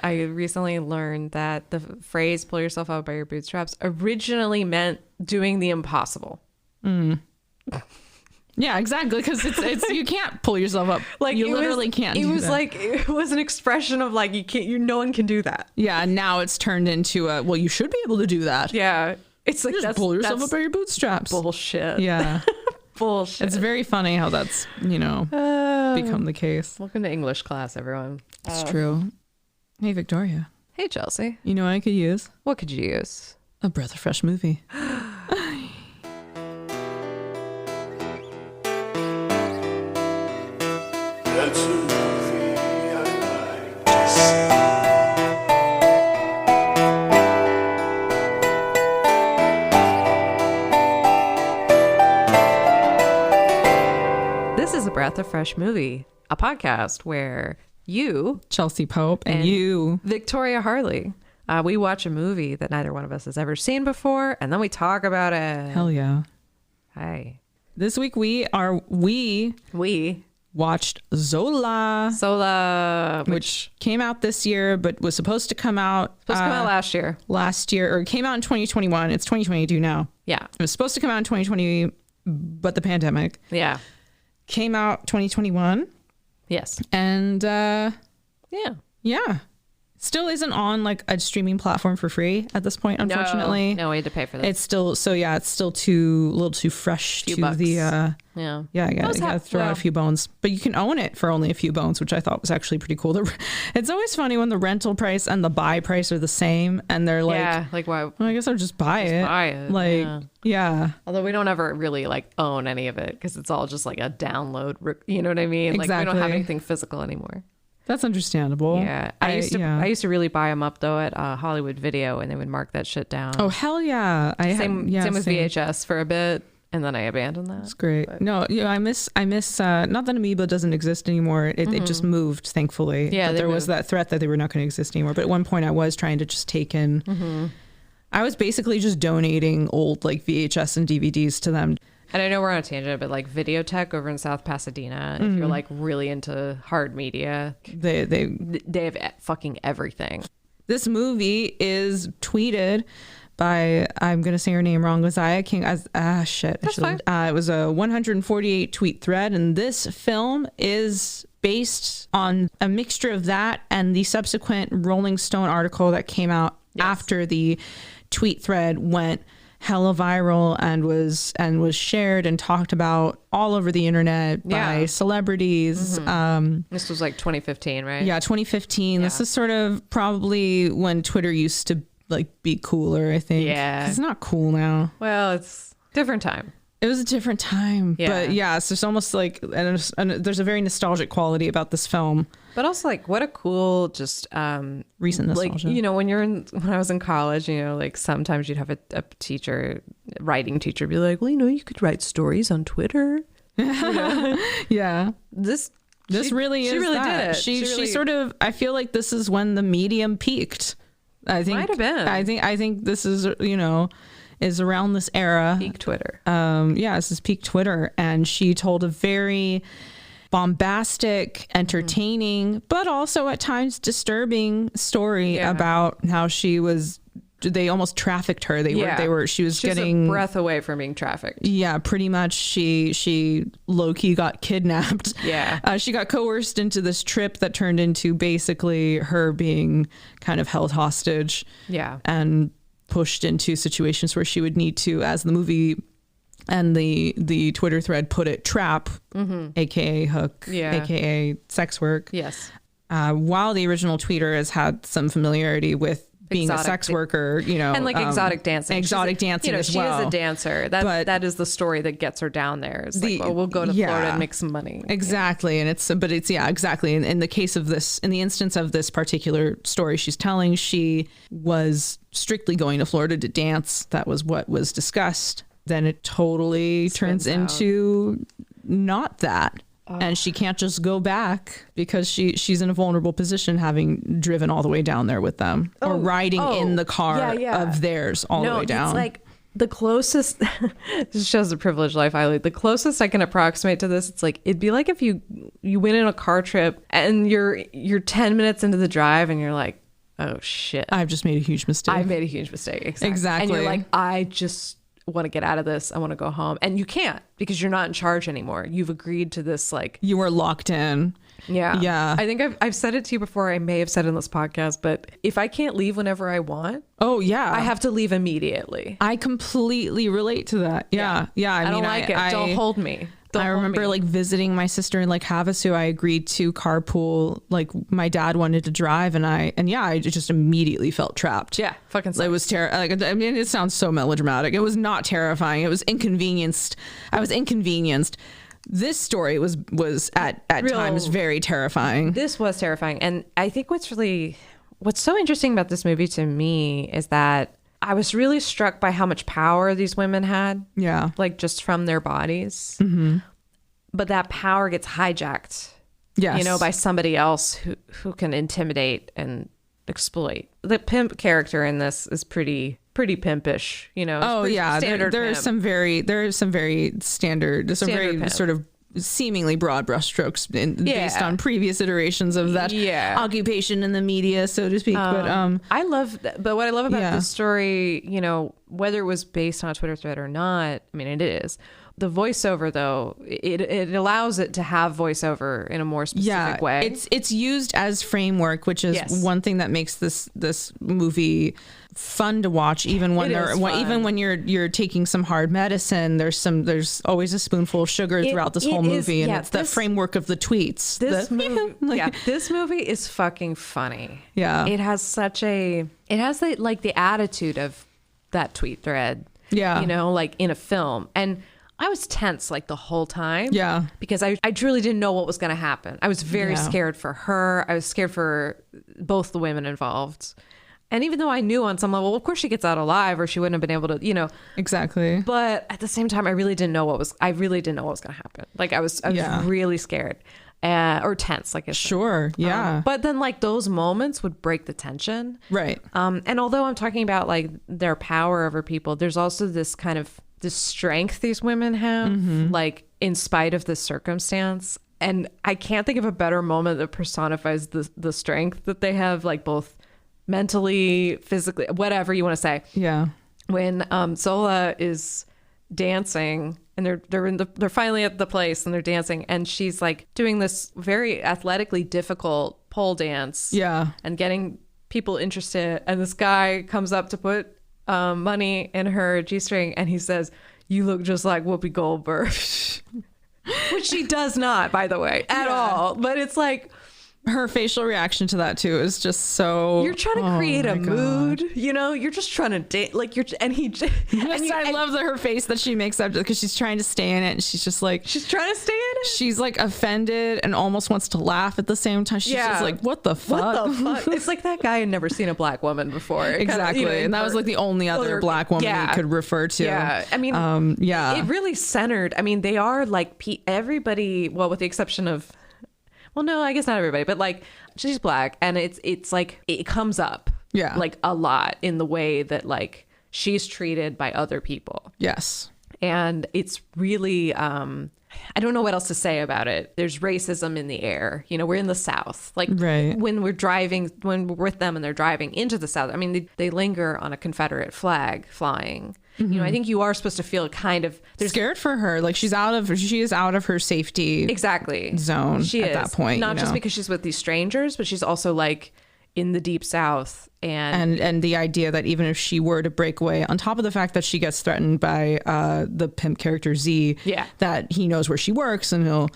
I recently learned that the phrase "pull yourself up by your bootstraps" originally meant doing the impossible. Yeah, exactly. Because it's you can't pull yourself up. Like you literally can't. It was like it was an expression of like you can't. No one can do that. Yeah. And now it's turned into a well, you should be able to do that. Yeah. It's like just pull yourself up by your bootstraps. Bullshit. Yeah. Bullshit. It's very funny how that's become the case. Welcome to English class, everyone. It's true. Hey, Victoria. Hey, Chelsea. You know what I could use? What could you use? A breath of fresh movie. That's a movie I like to see. This is a Breath of Fresh Movie, a podcast where you, Chelsea Pope, and you, Victoria Harley, we watch a movie that neither one of us has ever seen before, and then we talk about it. Hell yeah. Hi. This week we watched Zola, which came out this year, but was supposed to come out last year. Or came out in 2021. It's 2022 now. Yeah. It was supposed to come out in 2020, but the pandemic. Yeah. Came out 2021. Yes. And yeah. Still isn't on like a streaming platform for free at this point, unfortunately. No, we had to pay for this. It's still it's still a little too fresh to bucks. the Yeah. I gotta throw out a few bones. But you can own it for only a few bones, which I thought was actually pretty cool. It's always funny when the rental price and the buy price are the same and they're like, yeah, like why? Well, I guess I'll just buy it. Buy it. Like, yeah. Although we don't ever really like own any of it because it's all just like a download. You know what I mean? Exactly. Like we don't have anything physical anymore. That's understandable. Yeah. I used to really buy them up though at Hollywood Video, and they would mark that shit down. Oh hell yeah. Same with VHS for a bit, and then I abandoned that. It's great. But. No, I miss not that Amoeba doesn't exist anymore. It just moved, thankfully. Yeah. But there was that threat that they were not going to exist anymore. But at one point I was trying to just take in I was basically just donating old like VHS and DVDs to them. And I know we're on a tangent, but like Videotech over in South Pasadena, if you're like really into hard media, they have fucking everything. This movie is tweeted by, I'm going to say her name wrong, Uzziah King. Shit. That's fine. It was a 148 tweet thread. And this film is based on a mixture of that and the subsequent Rolling Stone article that came out after the tweet thread went hella viral and was shared and talked about all over the internet by celebrities. This was like 2015, right? Yeah, 2015. Yeah. This is sort of probably when Twitter used to like be cooler, I think. Yeah. It's not cool now. Well, it's different time. It was a different time. Yeah. But yeah, so it's almost like, and there's a very nostalgic quality about this film. But also like what a cool just Recent nostalgia. like, you know, when I was in college, you know, like sometimes you'd have a teacher, writing teacher be like, well, you know, you could write stories on Twitter. Yeah. She really did it. She sort of, I feel like this is when the medium peaked. I think might have been. I think this is, you know, is around this era. Peak Twitter. This is peak Twitter. And she told a very bombastic, entertaining, but also at times disturbing story about how they almost trafficked her. She was getting a breath away from being trafficked. Yeah, pretty much. She low-key got kidnapped. Yeah. She got coerced into this trip that turned into basically her being kind of held hostage. Yeah. And pushed into situations where she would need to, as the movie and the Twitter thread put it, trap, aka hook, aka sex work. Yes. While the original tweeter has had some familiarity with being a sex worker, you know, and like exotic dancing, dancing, you know, she is a dancer. That is the story that gets her down there. It's like, oh, we'll go to Florida and make some money. Exactly, and exactly. In the case of this, in the instance of this particular story she's telling, she was strictly going to Florida to dance. That was what was discussed. Then it totally turns into not that. And she can't just go back because she's in a vulnerable position, having driven all the way down there with them or riding in the car of theirs all the way down. It's like the closest, this shows the privileged life I lead. The closest I can approximate to this, it's like, it'd be like if you went in a car trip and you're 10 minutes into the drive and you're like, oh shit, I've just made a huge mistake. I've made a huge mistake. Exactly. And you're like, I just want to get out of this. I want to go home. And you can't, because you're not in charge anymore. You've agreed to this, like, you were locked in. Yeah. I think I've said it to you before. I may have said it in this podcast, but if I can't leave whenever I want, I have to leave immediately. I completely relate to that. Yeah. I mean, don't like it. Don't hold me. I remember like visiting my sister in like Havasu. I agreed to carpool. Like my dad wanted to drive, and I just immediately felt trapped. Yeah, fucking sucks. It was terrible. Like, I mean, it sounds so melodramatic. It was not terrifying. It was inconvenienced. I was inconvenienced. This story was at times very terrifying. This was terrifying, and I think what's so interesting about this movie to me is that I was really struck by how much power these women had. Yeah. Like just from their bodies. Mm-hmm. But that power gets hijacked. Yes. You know, by somebody else who can intimidate and exploit. The pimp character in this is pretty pimpish, you know. Oh yeah. There are pimp. some very standard very pimp. sort of seemingly broad brushstrokes based on previous iterations of that occupation in the media, so to speak. But what I love about this story, you know, whether it was based on a Twitter thread or not, I mean, it is. The voiceover, though, it allows it to have voiceover in a more specific way. It's used as framework, which is one thing that makes this movie fun to watch, even when you're taking some hard medicine. There's always a spoonful of sugar throughout this whole movie, and it's the framework of the tweets. This movie is fucking funny. Yeah, it has the attitude of that tweet thread. Yeah, you know, like in a film. And I was tense like the whole time. Yeah. Because I truly didn't know what was going to happen. I was very scared for her. I was scared for both the women involved. And even though I knew on some level, well, of course she gets out alive or she wouldn't have been able to, you know. Exactly. But at the same time, I really didn't know what was going to happen. Like I was really scared or tense, like I said. Sure. Yeah. But then like those moments would break the tension. Right. And although I'm talking about like their power over people, there's also this kind of the strength these women have, like in spite of the circumstance. And I can't think of a better moment that personifies the strength that they have, like both mentally, physically, whatever you want to say. Yeah. When Zola is dancing and they're finally at the place and they're dancing, and she's like doing this very athletically difficult pole dance. Yeah. And getting people interested, and this guy comes up to put money in her G-string, and he says, "You look just like Whoopi Goldberg." Which she does not, by the way, at all. But it's like her facial reaction to that too is just so. You're trying to create a mood, you know. You're just trying to date, like I love her face that she makes up because she's trying to stay in it, and she's just like she's trying to stay in it. She's like offended and almost wants to laugh at the same time. She's just like, "What the fuck? What the fuck?" It's like that guy had never seen a black woman before. Exactly, kind of, and that was like the only other black woman he could refer to. Yeah, I mean, it really centered. I mean, they are like everybody. Well, with the exception of. Well, no, I guess not everybody, but like she's black, and it's like it comes up, like a lot in the way that like she's treated by other people. Yes, and it's really I don't know what else to say about it. There's racism in the air. You know, we're in the South. Like when we're with them and they're driving into the South. I mean, they linger on a Confederate flag flying. Mm-hmm. You know, I think you are supposed to feel kind of scared for her. Like she is out of her safety zone. She is at that point. Not just because she's with these strangers, but she's also like in the deep South. And the idea that even if she were to break away, on top of the fact that she gets threatened by the pimp character Z, that he knows where she works and he'll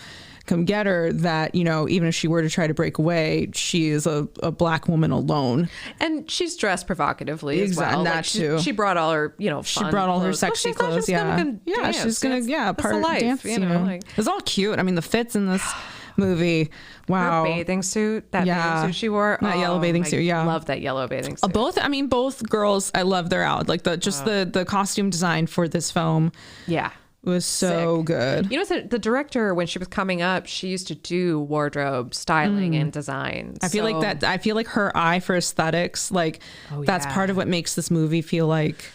come get her, that, you know, even if she were to try to break away, she is a black woman alone. And she's dressed provocatively as well. That too. She brought all her, you know, fun clothes. Her sexy clothes. She's gonna part of life, dance, you know. Like, it's all cute. I mean, the fits in this movie. Wow. Her bathing suit, that bathing suit she wore. That yellow bathing suit, love that yellow bathing suit. Both girls, I love their out. Like the costume design for this film. Yeah. Was so good. You know, the director, when she was coming up, she used to do wardrobe styling and design. I feel like her eye for aesthetics, like that's part of what makes this movie feel like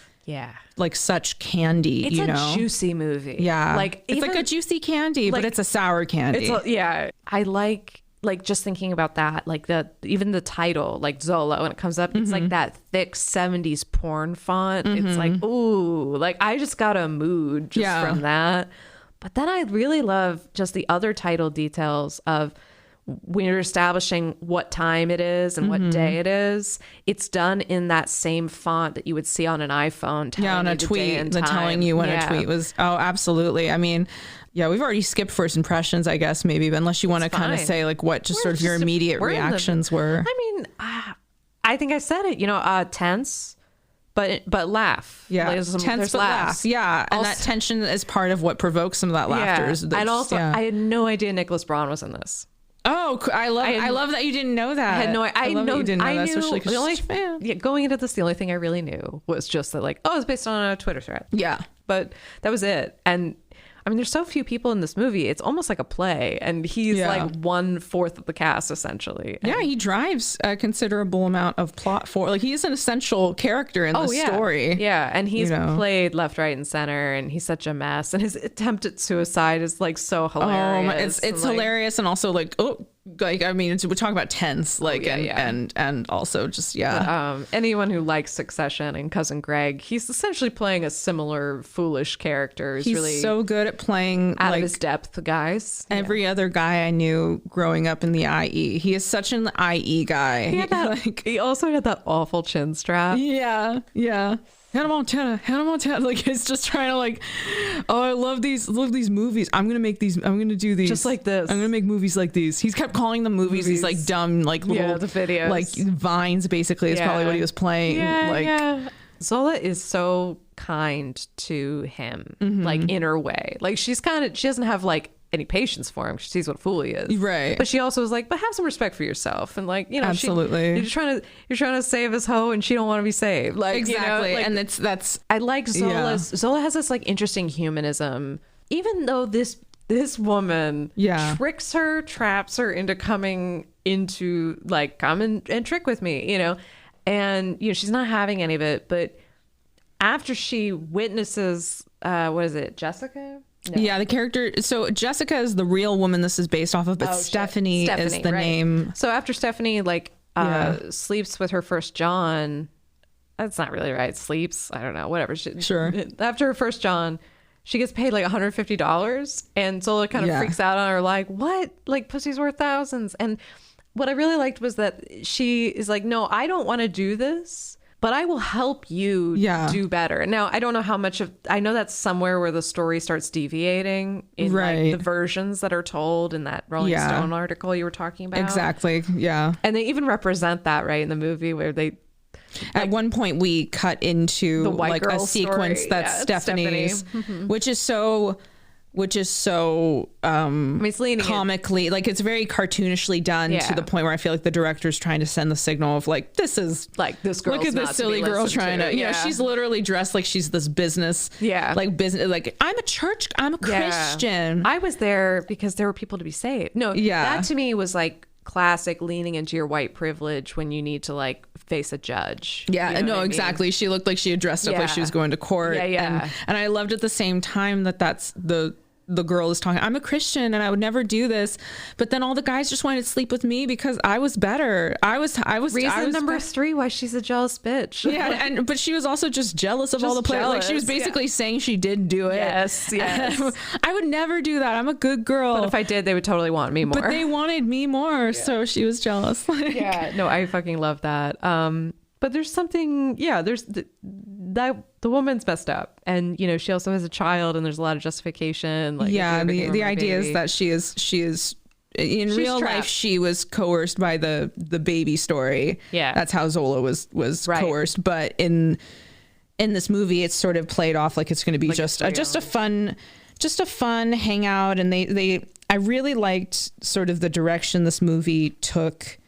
like such candy. It's a juicy movie. Yeah, like it's like a juicy candy, like, but it's a sour candy. I like like just thinking about that, like even the title, like Zola, when it comes up, it's like that thick 70s porn font. It's like, ooh, like I just got a mood just from that. But then I really love just the other title details of when you're establishing what time it is and what day it is. It's done in that same font that you would see on an iPhone. On a tweet, telling you when a tweet was. Oh, absolutely. I mean, yeah, we've already skipped first impressions, I guess, maybe, but unless you want to kind of say like what just sort of your immediate reactions were. I mean, I think I said it, tense, but laugh. Yeah, like tense but laugh. Yeah, and that tension is part of what provokes some of that laughter. Yeah. And also, I had no idea Nicholas Braun was in this. Oh, I love that you didn't know that. I had no idea. I love that you didn't know that, especially because you're such a fan. Going into this, the only thing I really knew was just that, like, it's based on a Twitter thread. Yeah. But that was it. And I mean, there's so few people in this movie. It's almost like a play. And he's like 1/4 of the cast, essentially. And he drives a considerable amount of plot for, like, he's an essential character in the story. Yeah. And he's played left, right, and center. And he's such a mess. And his attempt at suicide is like so hilarious. It's hilarious. And also like, like, I mean, we're talking about tense, like, and also just, But, anyone who likes Succession and Cousin Greg, he's essentially playing a similar foolish character. He's really so good at playing out of his depth, guys. Every other guy I knew growing up in the IE, he is such an IE guy. He also had that awful chin strap. Yeah. Hannah Montana. Like, he's just trying to like, I love these movies. I'm gonna do these just like this. I'm gonna make movies like these. He's kept calling them movies. These like dumb, like little the videos, like vines. Basically, is probably what he was playing. Zola is so kind to him, like in her way. Like she doesn't have like any patience for him. She sees what a fool he is, right? But she also is like, but have some respect for yourself, and like, absolutely. You're trying to save his hoe, and she don't want to be saved. Like exactly, and that's I like Zola. Zola has this like interesting humanism, even though this woman tricks her, traps her into coming into like come and trick with me, and she's not having any of it, but after she witnesses, what is it, Jessica? No. Yeah, the character. So Jessica is the real woman this is based off of, but Stephanie is the name. So after Stephanie sleeps with her first John, that's not really right. Sleeps, I don't know, whatever. Sure. After her first John, she gets paid like $150, and Zola kind of freaks out on her, like, what? Like, pussy's worth thousands. And what I really liked was that she is like, no, I don't want to do this, but I will help you do better. Now, I don't know how much I know that's somewhere where the story starts deviating in like the versions that are told in that Rolling Stone article you were talking about. Exactly. Yeah. And they even represent that, right, in the movie where they, at one point we cut into like a sequence story. That's Stephanie's, which is so comically, like, it's very cartoonishly done to the point where I feel like the director's trying to send the signal of like, this is like, this girl's look at this silly girl trying to she's literally dressed like she's this business like I'm a Christian. I was there because there were people to be saved. That to me was like classic leaning into your white privilege when you need to like face a judge. Exactly. She looked like she had dressed up like she was going to court. And I loved at the same time that's the girl is talking, I'm a Christian and I would never do this, but then all the guys just wanted to sleep with me because I was better. I was number 3 why she's a jealous bitch. But she was also just jealous of all the players. Like, she was basically saying she did do it. Yes. I would never do that. I'm a good girl. But if I did, they would totally want me more. But they wanted me more, so she was jealous. No, I fucking love that. But there's something, there's that the woman's messed up, and she also has a child, and there's a lot of justification. Like, the idea is that she is in real life she was coerced by the baby story. That's how Zola was coerced. But in this movie, it's sort of played off like it's going to be like just a fun hangout, and I really liked sort of the direction this movie took,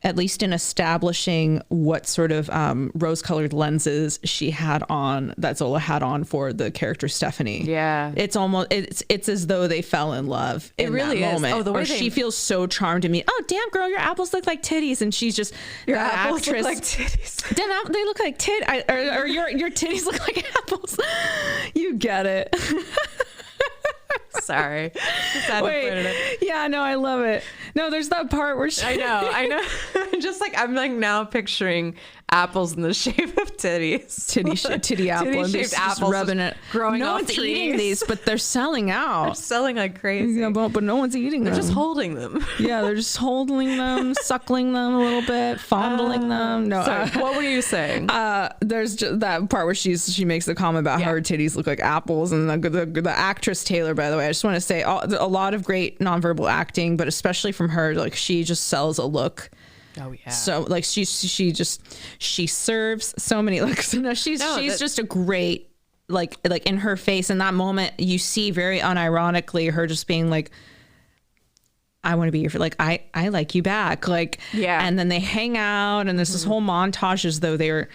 at least in establishing what sort of rose-colored lenses that Zola had on for the character Stephanie. It's almost it's as though they fell in love. It really that moment. Oh, the way she feels so charmed to me. Oh, damn, girl, your apples look like titties, and she's just your apples look like titties. Damn, they look like or your titties look like apples. You get it. Sorry. Yeah, no, I love it. No, there's that part where I know. Just like I'm like now picturing apples in the shape of titties. Titty apple. Titty-shaped apples rubbing it. Growing no off one's trees. eating these, but they're selling out. They're selling like crazy. Yeah, but no one's eating them. They're just holding them. Yeah, they're just holding them, suckling them a little bit, fondling them. No, sorry, what were you saying? There's just that part where she makes the comment about how her titties look like apples, and the actress Taylor, by the way, I just want to say a lot of great nonverbal acting, but especially from her, like she just sells a look. Oh yeah. So like she serves so many looks. No, she's just a great like in her face in that moment you see very unironically her just being like, I want to be your like I like you back, like and then they hang out and there's this whole montage as though they're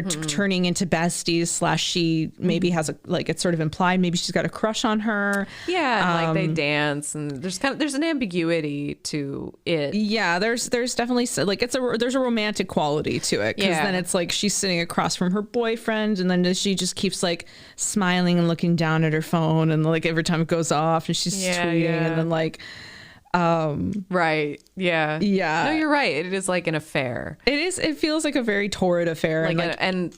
turning into besties / she maybe has a like it's sort of implied maybe she's got a crush on her. And like they dance and there's an ambiguity to it. Yeah, there's definitely like there's a romantic quality to it, because then it's like she's sitting across from her boyfriend and then she just keeps like smiling and looking down at her phone, and like every time it goes off and she's tweeting and then like right. Yeah. Yeah. No, you're right. It is like an affair. It feels like a very torrid affair. Like and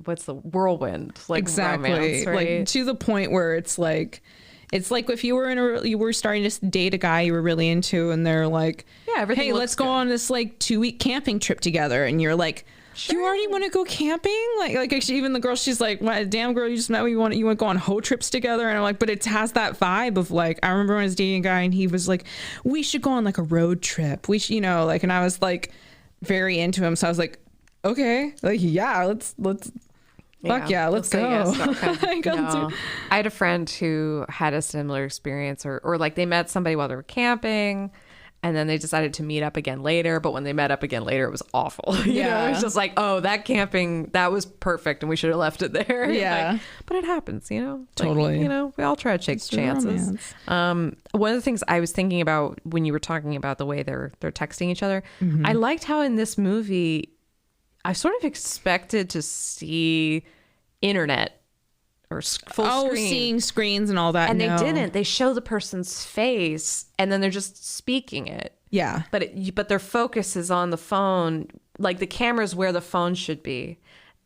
what's the whirlwind? Like exactly. Romance, right? Like to the point where it's like if you were starting to date a guy you were really into, and they're like, hey, let's go on this like 2-week camping trip together, and you're like, sure. You already want to go camping? Like actually, even the girl, she's like, what, damn girl, you just met me, you want to go on hoe trips together? And I'm like, but it has that vibe of like, I remember when I was dating a guy and he was like, we should go on like a road trip. We should, like, and I was like very into him. So I was like, okay, like, yeah, let's fuck yeah, let's go. Yes, I had a friend who had a similar experience or like they met somebody while they were camping. And then they decided to meet up again later. But when they met up again later, it was awful. You know? It was just like, oh, that camping, that was perfect. And we should have left it there. Yeah. Like, but it happens, Totally. Like, we all try to take chances. One of the things I was thinking about when you were talking about the way they're texting each other, I liked how in this movie, I sort of expected to see internet or full screen. Seeing screens and all that. And they didn't. They show the person's face and then they're just speaking it. Yeah. But their focus is on the phone. Like the camera's where the phone should be.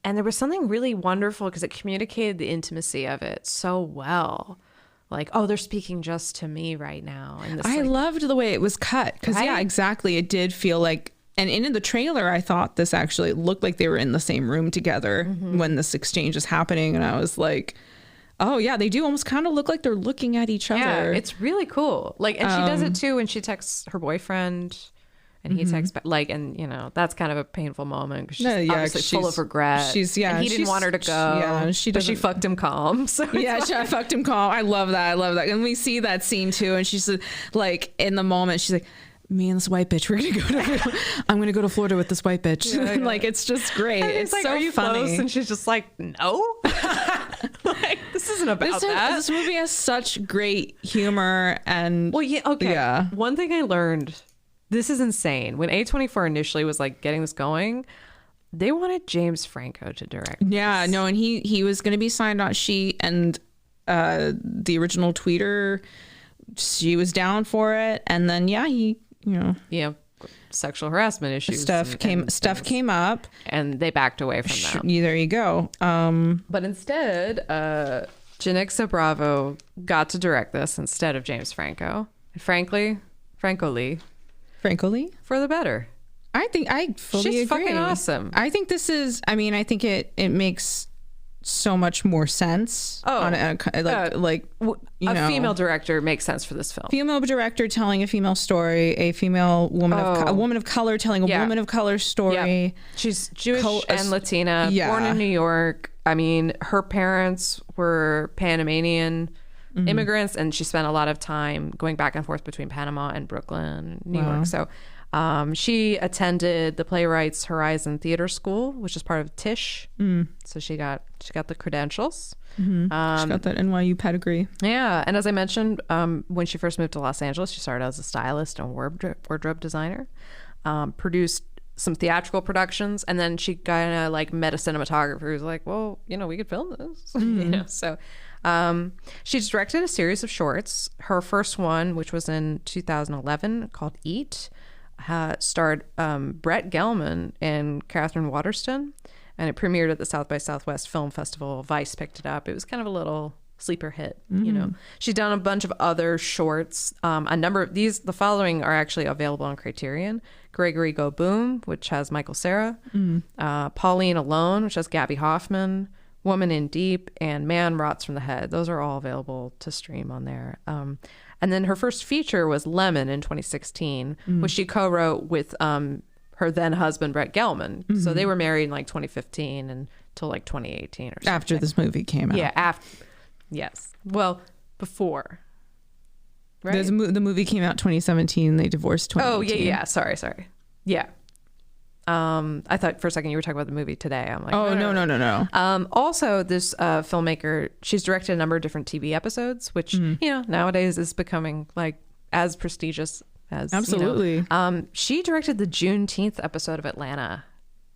And there was something really wonderful because it communicated the intimacy of it so well. Like, oh, they're speaking just to me right now. And I loved the way it was cut. Because, yeah, exactly. It did feel like, and in the trailer, I thought this actually looked like they were in the same room together when this exchange is happening. And I was like, oh, yeah, they do almost kind of look like they're looking at each other. Yeah, it's really cool. Like, and she does it too when she texts her boyfriend and he texts back. Like, and, that's kind of a painful moment because she's obviously full of regret. And he didn't want her to go. But she fucked him calm. So I fucked him calm. I love that. And we see that scene too. And she's like, in the moment, she's like, me and this white bitch, I'm gonna go to Florida with this white bitch. Like, it's just great. It's like, so are you funny? Close? And she's just like, no. Like, this isn't about that. This movie has such great humor and One thing I learned, this is insane. When A24 initially was like getting this going, they wanted James Franco to direct. Yeah, no, and he was gonna be signed on. She and the original tweeter, she was down for it, and then he sexual harassment issues stuff came up and they backed away from that. There you go. But instead Janixa Bravo got to direct this instead of James Franco. And frankly, Franco Lee for the better. I think I fully agree. She's fucking awesome. I think this is, I think it makes so much more sense. A female director makes sense for this film. Female director telling a female story, a female woman a woman of color telling a woman of color story. Yeah. She's Jewish and Latina, born in New York. Her parents were Panamanian immigrants, and she spent a lot of time going back and forth between Panama and Brooklyn, New York. So she attended the Playwrights Horizon Theater School, which is part of Tisch. So she got the credentials. She got that NYU pedigree. Yeah, and as I mentioned, when she first moved to Los Angeles, she started as a stylist and wardrobe designer. Produced some theatrical productions, and then she kind of like met a cinematographer who's like, well, we could film this. So She's directed a series of shorts. Her first one, which was in 2011, called Eat, starred Brett Gelman and Catherine Waterston, and it premiered at the South by Southwest Film Festival. Vice picked it up. It was kind of a little sleeper hit, you know. She's done a bunch of other shorts. A number of these, the following are actually available on Criterion. Gregory Go Boom, which has Michael Cera. Pauline Alone, which has Gabby Hoffman. Woman in Deep, and Man Rots from the Head. Those are all available to stream on there. And then her first feature was Lemon in 2016, which she co-wrote with her then husband, Brett Gelman. So they were married in like 2015 until like 2018 or something. After this movie came out. Yeah, after. Yes. Well, before. Right? The movie came out 2017. They divorced 2018. Oh, yeah. Sorry. Yeah. I thought for a second you were talking about the movie today. I'm like, oh, no. Also, this filmmaker, she's directed a number of different TV episodes, which, you know, nowadays is becoming like as prestigious as. Absolutely. You know. She directed the Juneteenth episode of Atlanta.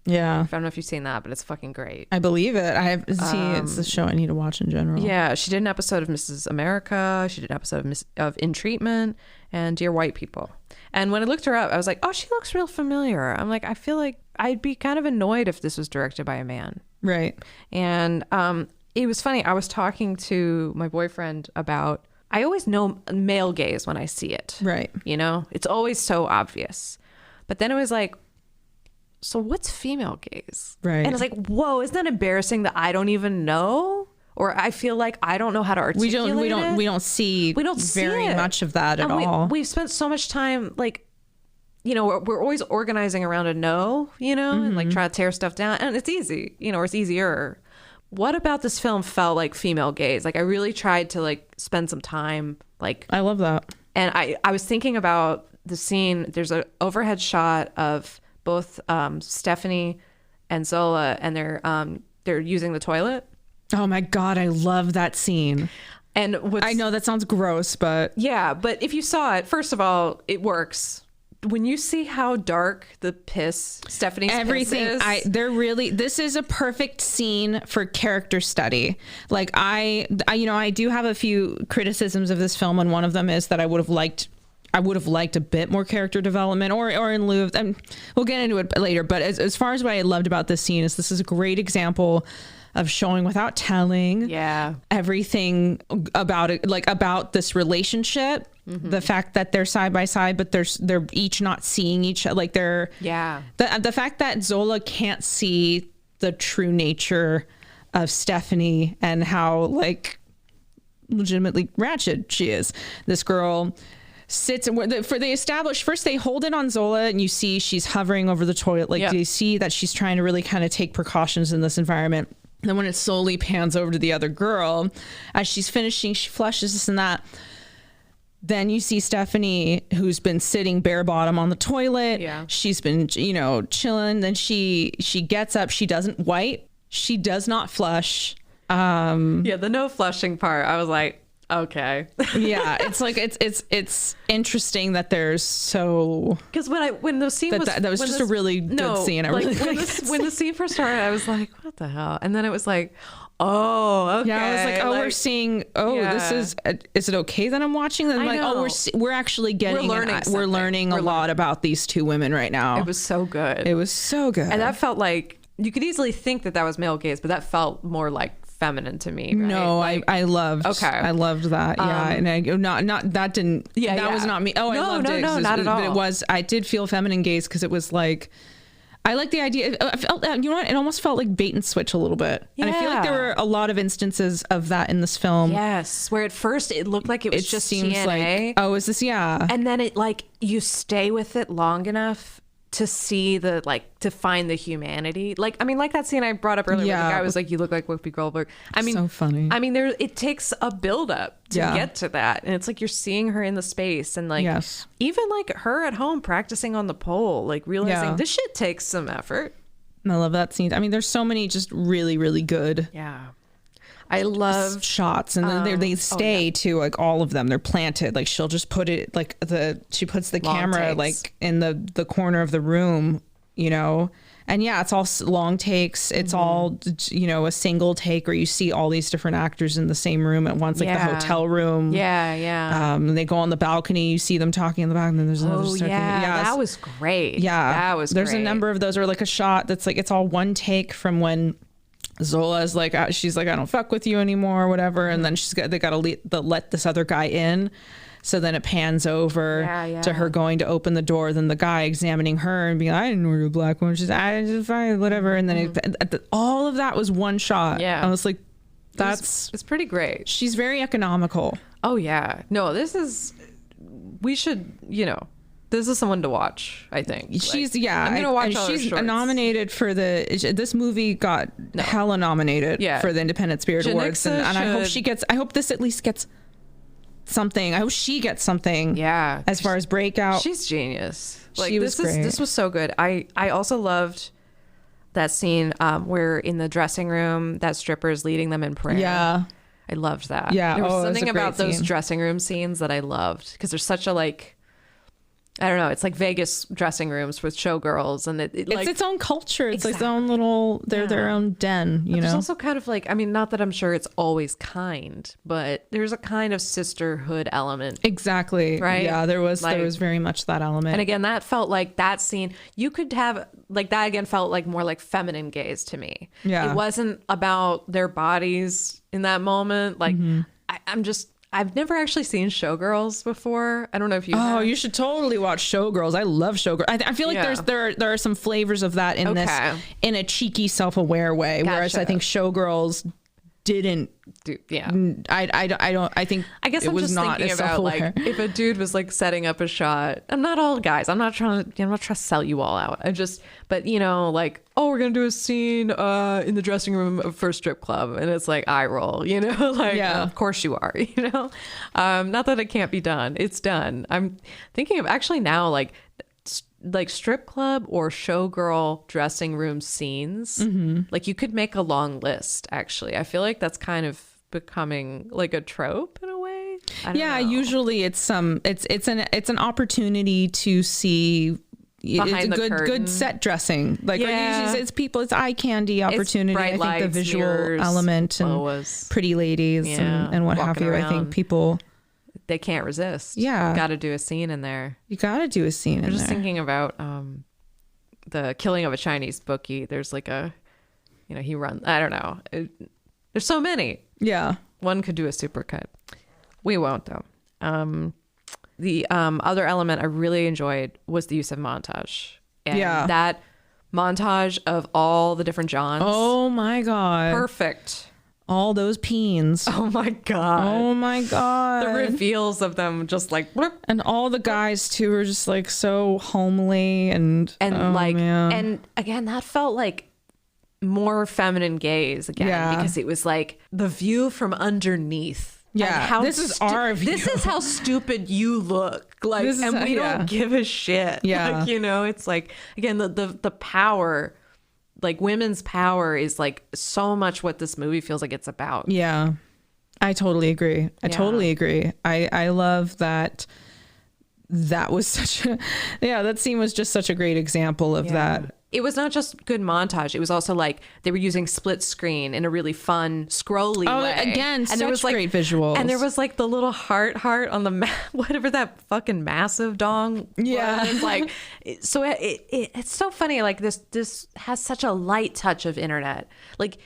Yeah. I don't know if you've seen that, but it's fucking great. I believe it. I have seen it's a show I need to watch in general. Yeah. She did an episode of Mrs. America. She did an episode of In Treatment and Dear White People. And when I looked her up, I was like, oh, she looks real familiar. I'm like, I feel like I'd be kind of annoyed if this was directed by a man. Right. And it was funny. I was talking to my boyfriend about, I always know male gaze when I see it. Right. You know, it's always so obvious. But then it was like, so what's female gaze? Right. And I was like, whoa, isn't that embarrassing that I don't even know? Or I feel like I don't know how to articulate it. We don't see very much of that at all. We've spent so much time, like, you know, we're always organizing around a no, you know, and like try to tear stuff down. And it's easy, you know, or it's easier. What about this film felt like female gaze? Like I really tried to like spend some time, like. I love that. And I was thinking about the scene. There's an overhead shot of both Stephanie and Zola, and they're using the toilet. Oh my God, I love that scene. And I know that sounds gross, but yeah, but if you saw it, first of all, it works. When you see how dark the Stephanie's piss is, this is a perfect scene for character study. Like I do have a few criticisms of this film, and one of them is that I would have liked a bit more character development, or in lieu of, we'll get into it later. But as far as what I loved about this scene is, this is a great example of showing without telling everything about it, like about this relationship, the fact that they're side by side, but they're each not seeing each other. Like the fact that Zola can't see the true nature of Stephanie and how like legitimately ratchet she is. This girl sits and they establish first, they hold it on Zola and you see she's hovering over the toilet. Like you see that she's trying to really kind of take precautions in this environment. Then when it slowly pans over to the other girl, as she's finishing, she flushes this and that. Then you see Stephanie, who's been sitting bare bottom on the toilet. Yeah. She's been, chilling. Then she gets up. She doesn't wipe. She does not flush. The no flushing part, I was like, okay. Yeah, it's like it's interesting that there's so, because when the scene that was just a really good scene. I really when the scene first started, I was like, what the hell? And then it was like, oh, okay. Yeah, I was like, we're seeing. This is it okay that I'm watching? Then we're actually getting. We're learning a lot about these two women right now. It was so good. And that felt like you could easily think that was male gaze, but that felt more like feminine to me. Right? No, like, I loved that. Yeah, and I not that didn't. Yeah, that was not me. Oh, no, I loved it. No, not at all. But it was. I did feel feminine gaze because it was like. I like the idea. I felt, you know what? It almost felt like bait and switch a little bit. Yeah. And I feel like there were a lot of instances of that in this film. Yes, where at first it looked like it was just seems TNA. Like, oh, is this? Yeah. And then it like you stay with it long enough to see to find the humanity. Like, I mean, like that scene I brought up earlier where the guy was like, you look like Whoopi Goldberg. I mean, so funny. I mean, it takes a build up to get to that. And it's like, you're seeing her in the space and like, even like her at home practicing on the pole, like realizing this shit takes some effort. I love that scene. I mean, there's so many just really, really good. Yeah. I love shots, and then they stay too. Like all of them, they're planted. Like she'll just put it she puts the camera like in the corner of the room, And yeah, it's all long takes. It's all, you know, a single take, or you see all these different actors in the same room at once, like the hotel room. Yeah. They go on the balcony, you see them talking in the back, and then there's another. That was great. Yeah, that was. There's a number of those, or like a shot that's like it's all one take from when Zola's like, she's like, I don't fuck with you anymore, or whatever, and then they got to let this other guy in. So then it pans over to her going to open the door, then the guy examining her and being like, I didn't order a black one. She's like, I just fine, whatever. And then all of that was one shot. Yeah. I was like, it's pretty great. She's very economical. Oh, yeah. No, we should, you know, this is someone to watch, I think. She's, I'm going to watch all she's her shorts. Nominated for this movie got hella nominated for the Independent Spirit Awards. And I hope this at least gets something. I hope she gets something. Yeah. As far as breakout. She's genius. Like, she was great. This was so good. I also loved that scene where in the dressing room that stripper is leading them in prayer. Yeah. I loved that. Yeah. There was something it was about those dressing room scenes that I loved, because there's such a, like, I don't know. It's like Vegas dressing rooms with showgirls, and it's like its own culture. It's like their own little, their own den. You know. There's also kind of like, I mean, not that I'm sure it's always kind, but there's a kind of sisterhood element. Exactly. Right. Yeah. There was very much that element. And again, that felt like that scene. You could have like that again. Felt like more like feminine gaze to me. Yeah. It wasn't about their bodies in that moment. Like I've never actually seen Showgirls before. I don't know if you have. You should totally watch Showgirls. I love Showgirls. I feel like there are some flavors of that in this, in a cheeky, self-aware way. Gotcha. Whereas I think Showgirls didn't do. Yeah. I think I guess I'm just thinking about like if a dude was like setting up a shot. I'm not all guys. I'm not trying to sell you all out. But you know, like, oh, we're gonna do a scene in the dressing room for a strip club, and it's like eye roll, you know, like of course you are, you know. Not that it can't be done. It's done. I'm thinking of actually now like strip club or showgirl dressing room scenes. Like you could make a long list. Actually, I feel like that's kind of becoming like a trope in a way. I don't know. Usually it's an opportunity to see behind the good set dressing. Like it's eye candy opportunity. I think the visual element and pretty ladies and what have you. Around. I think people. They can't resist. Yeah. Got to do a scene in there. You got to do a scene in there. I'm just thinking about the killing of a Chinese bookie. There's like he runs. I don't know. There's so many. Yeah. One could do a supercut. We won't, though. The other element I really enjoyed was the use of montage. And that montage of all the different Johns. Oh, my God. Perfect. All those Peens. Oh my god. Oh my god. The reveals of them just like bloop. And all the guys too are just like so homely and and again that felt like more feminine gaze again because it was like the view from underneath. Yeah. How this is our view. This is how stupid you look. Like and we don't give a shit. Yeah. Like, you know, it's like again the power. Like women's power is like so much what this movie feels like it's about. Yeah, I totally agree. I love that. That was such a, that scene was just such a great example of that. It was not just good montage. It was also like they were using split screen in a really fun, scrolly way. Again, and there was like, great visuals. And there was like the little heart on the whatever that fucking massive dong. Yeah, was. Like so it's so funny. Like this has such a light touch of internet. Like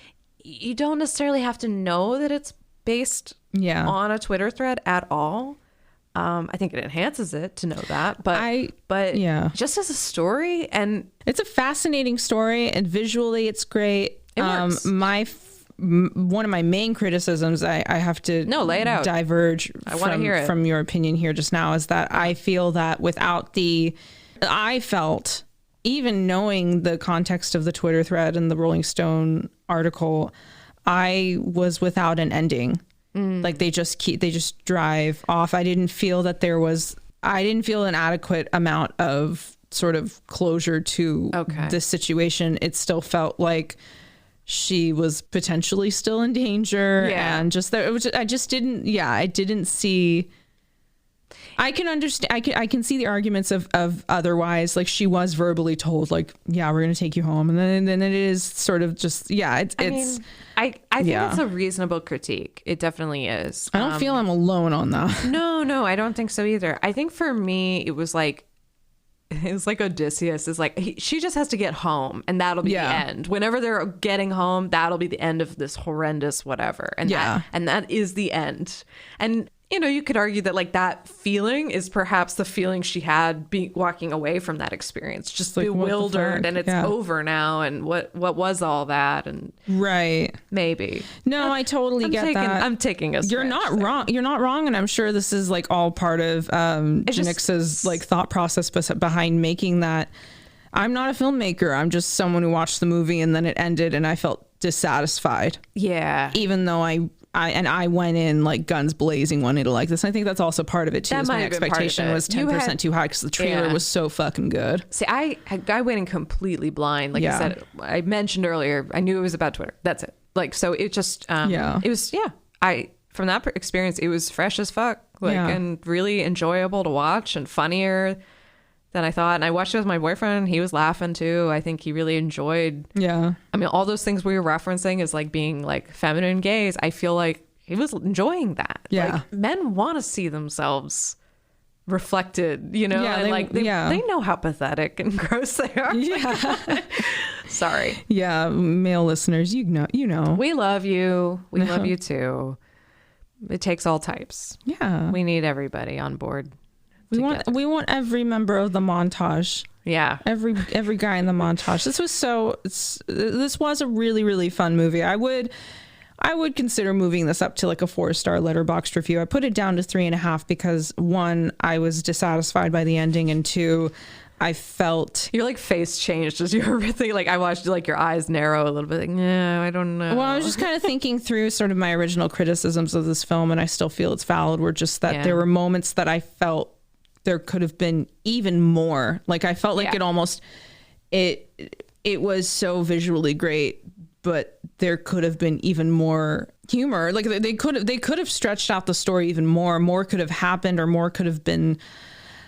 you don't necessarily have to know that it's based on a Twitter thread at all. I think it enhances it to know that, but just as a story, and it's a fascinating story, and visually it's great. It works. One of my main criticisms, I have to lay it out. Diverge from your opinion here just now, is that I feel that I felt, even knowing the context of the Twitter thread and the Rolling Stone article, I was without an ending. Like they just drive off. I didn't feel an adequate amount of sort of closure to this situation. It still felt like she was potentially still in danger and just there. I didn't see I can understand. I can see the arguments of otherwise. Like, she was verbally told, like, yeah, we're going to take you home. And then it is sort of just, yeah, I think it's a reasonable critique. It definitely is. I don't feel I'm alone on that. No, I don't think so either. I think for me, it was like Odysseus is like, she just has to get home and that'll be the end. Whenever they're getting home, that'll be the end of this horrendous whatever. And that is the end. And you know, you could argue that like that feeling is perhaps the feeling she had walking away from that experience, just like, bewildered, and it's over now. And what was all that? And maybe. No, I totally get that. I'm taking a You're not wrong. You're not wrong. And I'm sure this is like all part of Janix's like thought process behind making that. I'm not a filmmaker. I'm just someone who watched the movie and then it ended and I felt dissatisfied. Yeah. Even though I went in like guns blazing wanting to like this. I think that's also part of it too. My expectation was 10% too high because the trailer was so fucking good. See, I went in completely blind. Like I said, I mentioned earlier, I knew it was about Twitter. That's it. Like, so it just, it was, from that experience, it was fresh as fuck. Like, and really enjoyable to watch and funnier than I thought. And I watched it with my boyfriend. He was laughing too. I think he really enjoyed. Yeah. I mean, all those things we were referencing as like being like feminine gaze. I feel like he was enjoying that. Yeah. Like, men want to see themselves reflected, you know? Yeah, and they know how pathetic and gross they are. Yeah. Sorry. Yeah. Male listeners, you know. We love you. We love you too. It takes all types. Yeah. We need everybody on board. We want every member of the Montage. Yeah. Every guy in the Montage. This was a really, really fun movie. I would consider moving this up to like a 4-star Letterboxd review. I put it down to 3.5 because 1, I was dissatisfied by the ending, and 2, I felt your like face changed as you were really like, I watched like your eyes narrow a little bit. Like, no, I don't know. Well, I was just kind of thinking through sort of my original criticisms of this film, and I still feel it's valid. Were just that there were moments that I felt there could have been even more. Like, I felt like it almost, it was so visually great, but there could have been even more humor. Like, they could have stretched out the story even more. More could have happened, or more could have been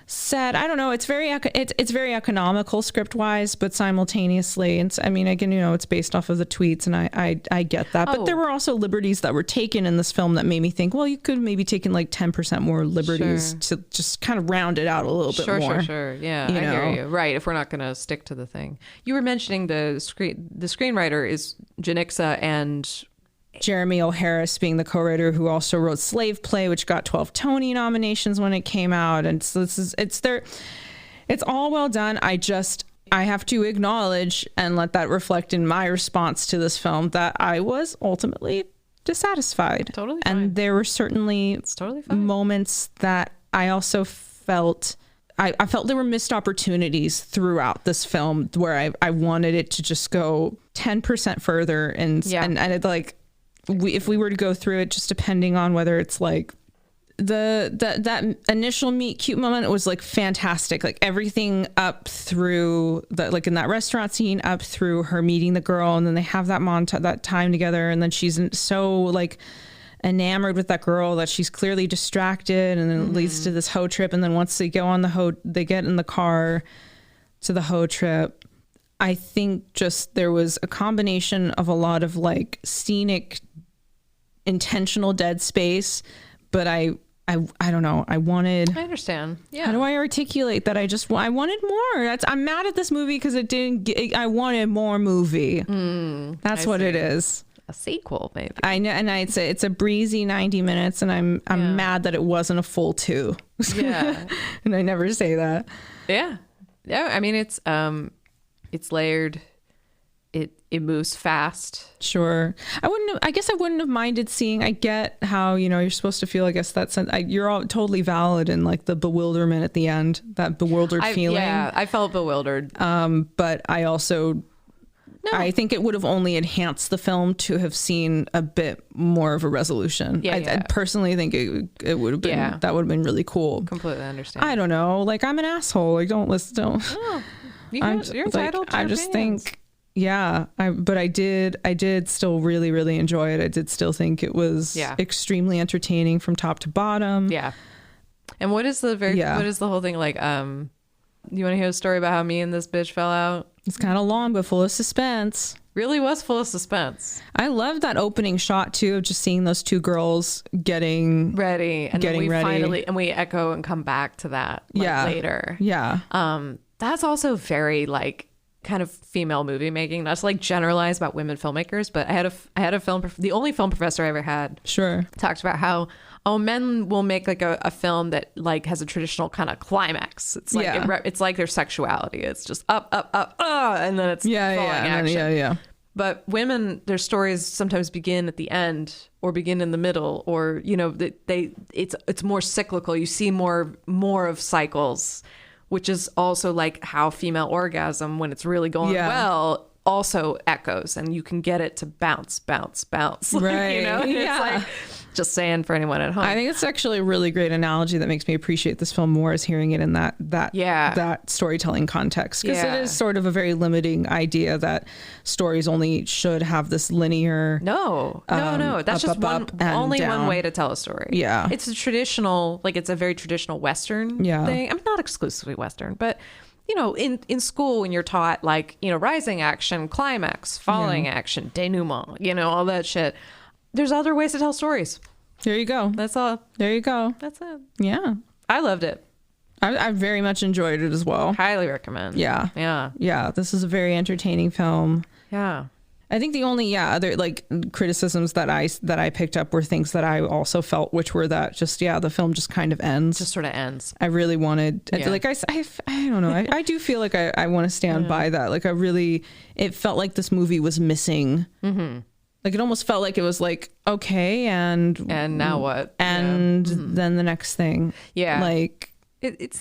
said. I don't know. It's very economical script wise, but simultaneously, and I mean, again, you know, it's based off of the tweets, and I get that. But there were also liberties that were taken in this film that made me think, well, you could maybe taken like 10% more liberties to just kind of round it out a little bit more. Sure. Yeah, I hear you. Right. If we're not going to stick to the thing, you were mentioning the screenwriter is Janixa and Jeremy O. Harris being the co-writer who also wrote Slave Play, which got 12 Tony nominations when it came out. And so it's all well done. I have to acknowledge and let that reflect in my response to this film that I was ultimately dissatisfied. Totally fine. And there were certainly moments that I also felt I felt there were missed opportunities throughout this film where I wanted it to just go 10% further and it like, if we were to go through it, just depending on whether it's like that initial meet cute moment was like fantastic, like everything up through that, like in that restaurant scene, up through her meeting the girl, and then they have that time together, and then she's so like enamored with that girl that she's clearly distracted, and then it leads to this hoe trip, and then once they go on they get in the car to the hoe trip. I think just there was a combination of a lot of like scenic, intentional dead space, but I don't know. I understand. Yeah. How do I articulate that? I wanted more. I'm mad at this movie because it didn't get, I wanted more movie. That's what it is. A sequel, maybe. I know, and I'd say it's a breezy 90 minutes, and I'm mad that it wasn't a full 2. Yeah. And I never say that. Yeah. Yeah. I mean, it's layered. It moves fast. Sure. I guess I wouldn't have minded seeing. I get how, you know, you're supposed to feel. I guess you're all totally valid in like the bewilderment at the end, that bewildered feeling. Yeah, I felt bewildered. But I also, I think it would have only enhanced the film to have seen a bit more of a resolution. Yeah, I personally think it would have been, that would have been really cool. Completely understand. I don't know. Like, I'm an asshole. Like, don't listen. Oh, you're entitled to your I just opinions. think, but I did still really, really enjoy it. I did still think it was extremely entertaining from top to bottom. Yeah. And what is the whole thing like? You want to hear a story about how me and this bitch fell out? It's kind of long, but full of suspense. Really was full of suspense. I love that opening shot too, of just seeing those two girls getting ready, and getting then we ready. we echo and come back to that later. Yeah. That's also very like kind of female movie making. Not to like generalize about women filmmakers, but I had a the only film professor I ever had. Sure. Talked about how men will make like a film that like has a traditional kind of climax. It's like it's like their sexuality. It's just up, and then it's falling action. But women, their stories sometimes begin at the end or begin in the middle, or it's more cyclical. You see more of cycles, which is also like how female orgasm, when it's really going well, also echoes, and you can get it to bounce. Right. It's like, just saying for anyone at home. I think it's actually a really great analogy that makes me appreciate this film more, is hearing it in that storytelling context, because it is sort of a very limiting idea that stories only should have this linear. No. That's just only down. one way to tell a story. Yeah. It's a traditional, like it's a very traditional Western thing. I mean, not exclusively Western, but in school when you're taught like, rising action, climax, falling action, denouement, all that shit. There's other ways to tell stories. There you go. That's all. There you go. That's it. Yeah. I loved it. I very much enjoyed it as well. Highly recommend. Yeah. Yeah. Yeah. This is a very entertaining film. Yeah. I think the only other like criticisms that I picked up were things that I also felt, which were that just the film just kind of ends. Just sort of ends. I really wanted like I don't know. I do feel like I want to stand by that. Like it felt like this movie was missing. Mm-hmm. Like it almost felt like it was like, okay, and now what? And then the next thing. Yeah. Like it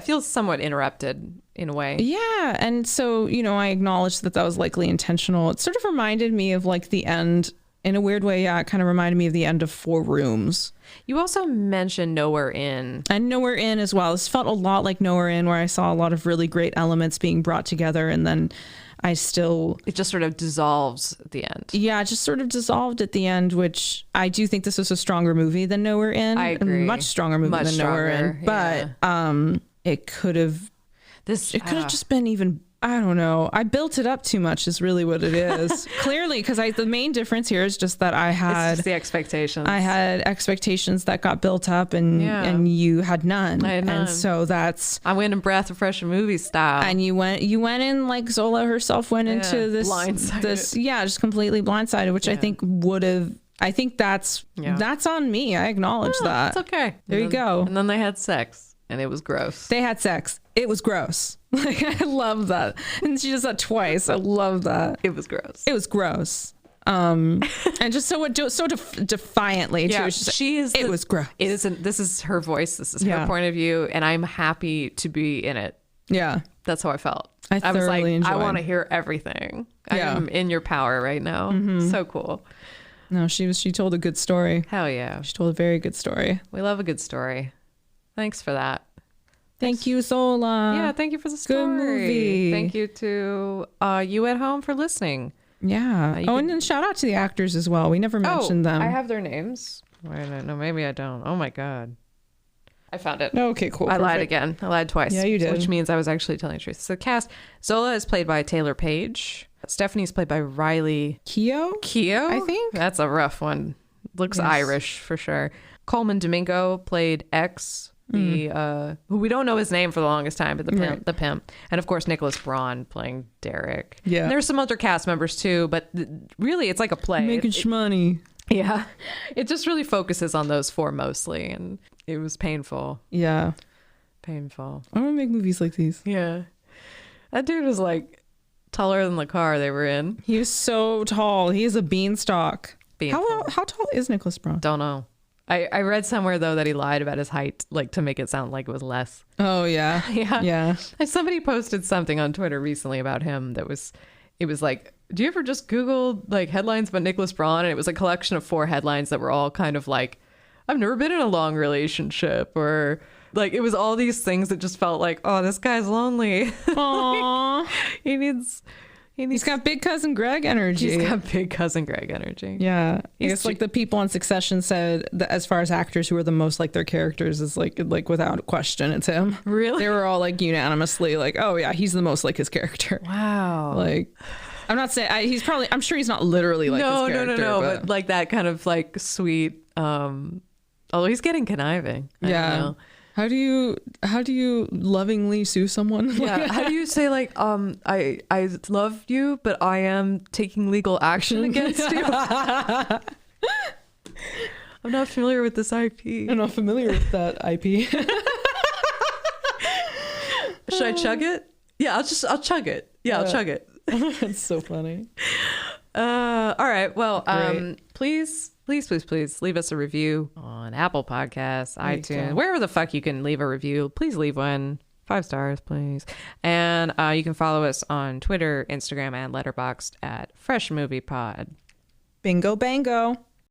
feels somewhat interrupted in a way. Yeah. And so, I acknowledge that was likely intentional. It sort of reminded me of like the end in a weird way. Yeah. It kind of reminded me of the end of Four Rooms. You also mentioned Nowhere In. And Nowhere In as well. This felt a lot like Nowhere In, where I saw a lot of really great elements being brought together, and then it just sort of dissolves at the end. Yeah, it just sort of dissolved at the end, which I do think this was a stronger movie than Nowhere In. I agree. A much stronger movie than Nowhere In. But it could have just been even, I don't know. I built it up too much is really what it is. Clearly, because the main difference here is just that it's just the expectations. I had expectations that got built up, and you had none. I had none. And so I went in breath of fresh movie style. And you went in like Zola herself went into this blindsided. Just completely blindsided, which I think that's on me. I acknowledge that. It's okay. There you go. And then they had sex. And it was gross. They had sex. It was gross. Like, I love that. And she does that twice. I love that. It was gross. It was gross. And just so defiantly too. It was gross. This is her voice. This is her point of view, and I'm happy to be in it. Yeah, that's how I felt. I was like, enjoyed. I want to hear everything. Yeah. I'm in your power right now. Mm-hmm. So cool. No, she told a good story. Hell yeah, she told a very good story. We love a good story. Thanks for that. Thank you, Zola. Yeah, thank you for the story. Good movie. Thank you to you at home for listening. Yeah. And then shout out to the actors as well. We never mentioned them. I have their names. Wait, no, maybe I don't. Oh my God. I found it. Okay, cool. I lied again. I lied twice. Yeah, you did. Which means I was actually telling the truth. So the cast, Zola is played by Taylor Page. Stephanie's played by Riley Keough, I think. That's a rough one. Looks Irish for sure. Coleman Domingo played X. Who we don't know his name for the longest time, but the pimp, and of course Nicholas Braun playing Derek. Yeah, and there's some other cast members too, but really it's like a play. Making shmoney. Yeah, it just really focuses on those four mostly, and it was painful. Yeah, painful. I want to make movies like these. Yeah, that dude was like taller than the car they were in. He was so tall. He is a beanstalk. How tall is Nicholas Braun? Don't know. I read somewhere though that he lied about his height, like to make it sound like it was less. Oh yeah. Yeah. And somebody posted something on Twitter recently about him it was like, do you ever just Google like headlines about Nicholas Braun? And it was a collection of 4 headlines that were all kind of like, I've never been in a long relationship, or like it was all these things that just felt like, oh, this guy's lonely. Aww. he He's got big cousin Greg energy. He's got big cousin Greg energy. Yeah. I guess like the people on Succession said that as far as actors who are the most like their characters is like without question, it's him. Really? They were all like unanimously like, oh yeah, he's the most like his character. Wow. Like, I'm not saying I'm sure he's not literally like his character. No, but like that kind of like sweet, although he's getting conniving. I don't know. How do you lovingly sue someone? Yeah. How do you say like, I love you, but I am taking legal action against you? I'm not familiar with this IP. I'm not familiar with that IP. Should I chug it? Yeah, I'll chug it. Yeah, I'll chug it. It's so funny. All right. Well, please leave us a review on Apple Podcasts, iTunes, wherever the fuck you can leave a review. Please leave one. 5 stars, please. And you can follow us on Twitter, Instagram, and Letterboxd at Fresh Movie Pod. Bingo bango.